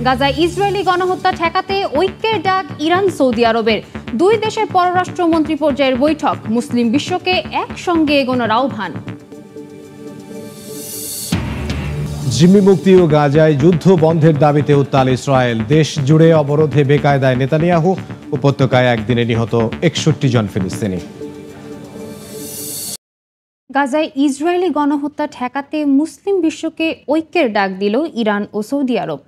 গাজায় ইসরায়েলি গণহত্যা ঠেকাতে ঐক্যের ডাক ইরান সৌদি আরবের। দুই দেশের পররাষ্ট্রমন্ত্রী পর্যায়ের বৈঠক, মুসলিম বিশ্বকে একসঙ্গে এগোনোর আহ্বান। জিম্মি মুক্তি ও গাজায় যুদ্ধ বন্ধের দাবিতে উত্তাল ইসরায়েল। দেশ জুড়ে অবরোধে বেকায়দায় নেতানিয়াহু। উপত্যকায় একদিনে নিহত 61 জন ফিলিস্তিনি। গাজায় ইসরায়েলি গণহত্যা ঠেকাতে মুসলিম বিশ্বকে ঐক্যের ডাক দিল ইরান ও সৌদি আরব।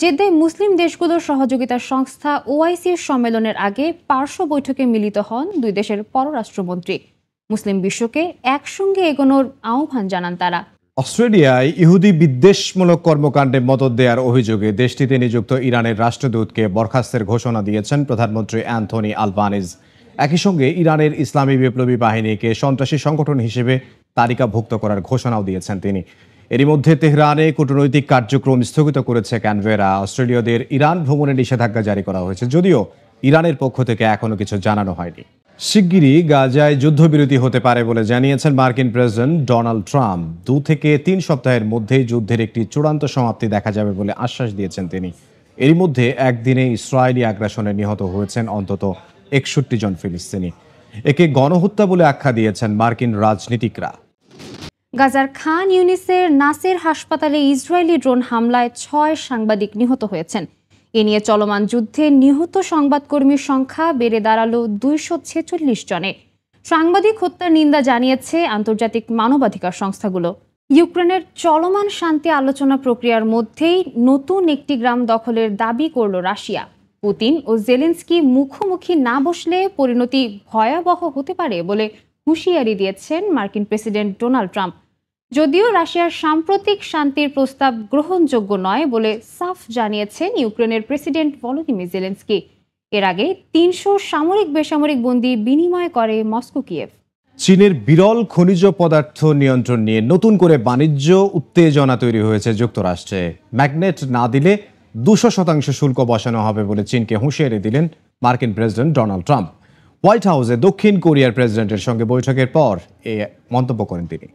জেদ্দায় মুসলিম দেশগুলোর সহযোগিতার সংস্থা ওআইসির সম্মেলনের আগে পার্শ্ব বৈঠকে মিলিত হন দুই দেশের পররাষ্ট্রমন্ত্রী। মুসলিম বিশ্বকে একসঙ্গে এগোনোর আহ্বান জানান তারা। অস্ট্রেলিয়ায় ইহুদি বিদ্বেষমূলক কর্মকাণ্ডে মদদ দেওয়ার অভিযোগে দেশটিতে নিযুক্ত ইরানের রাষ্ট্রদূতকে বরখাস্তের ঘোষণা দিয়েছেন প্রধানমন্ত্রী অ্যান্থনি আলবানিজ। একই সঙ্গে ইরানের ইসলামী বিপ্লবী বাহিনীকে সন্ত্রাসী সংগঠন হিসেবে তালিকাভুক্ত করার ঘোষণাও দিয়েছেন তিনি। এরই মধ্যে তেহরানে কূটনৈতিক কার্যক্রম স্থগিত করেছে ক্যানবেরা। অস্ট্রেলীয়দের ইরান ভ্রমণে নিষেধাজ্ঞা জারি করা হয়েছে, যদিও ইরানের পক্ষ থেকে এখনো কিছু জানানো হয়নি। শিগগিরই গাজায় যুদ্ধবিরতি হতে পারে বলে জানিয়েছেন মার্কিন প্রেসিডেন্ট ডোনাল্ড ট্রাম্প। 2 থেকে 3 সপ্তাহের মধ্যেই যুদ্ধের একটি চূড়ান্ত সমাপ্তি দেখা যাবে বলে আশ্বাস দিয়েছেন তিনি। এরই মধ্যে একদিনে ইসরায়েলি আগ্রাসনে নিহত হয়েছেন অন্তত 61 জন ফিলিস্তিনি। একে গণহত্যা বলে আখ্যা দিয়েছেন মার্কিন রাজনীতিকরা। গাজার খান ইউনিসের নাসের হাসপাতালে ইসরায়েলি ড্রোন হামলায় 6 সাংবাদিক নিহত হয়েছেন। এ নিয়ে চলমান যুদ্ধে নিহত সংবাদকর্মীর সংখ্যা বেড়ে দাঁড়ালো 246 জনে। সাংবাদিক হত্যার নিন্দা জানিয়েছে আন্তর্জাতিক মানবাধিকার সংস্থাগুলো। ইউক্রেনের চলমান শান্তি আলোচনা প্রক্রিয়ার মধ্যেই নতুন একটি গ্রাম দখলের দাবি করল রাশিয়া। পুতিন ও জেলেনস্কি মুখোমুখি না বসলে পরিণতি ভয়াবহ হতে পারে বলে হুঁশিয়ারি দিয়েছেন মার্কিন প্রেসিডেন্ট ডোনাল্ড ট্রাম্প। যদিও রাশিয়ার সাম্প্রতিক শান্তির প্রস্তাব গ্রহণযোগ্য নয় বলে সাফ জানিয়েছেন ইউক্রেনের প্রেসিডেন্ট ভলোদিমির জেলেনস্কি। এর আগে 300 সামরিক বেসামরিক বন্দী বিনিময় করে মস্কো কিয়েভ। চীনের বিরল খনিজ পদার্থ নিয়ন্ত্রণ নিয়ে নতুন করে বাণিজ্য উত্তেজনা তৈরি হয়েছে যুক্তরাষ্ট্রে। ম্যাগনেট না দিলে 200% শুল্ক বসানো হবে বলে চীনকে হুঁশিয়ারি দিলেন মার্কিন প্রেসিডেন্ট ডোনাল্ড ট্রাম্প। হোয়াইট হাউসে দক্ষিণ কোরিয়ার প্রেসিডেন্টের সঙ্গে বৈঠকের পর এ মন্তব্য করেন তিনি।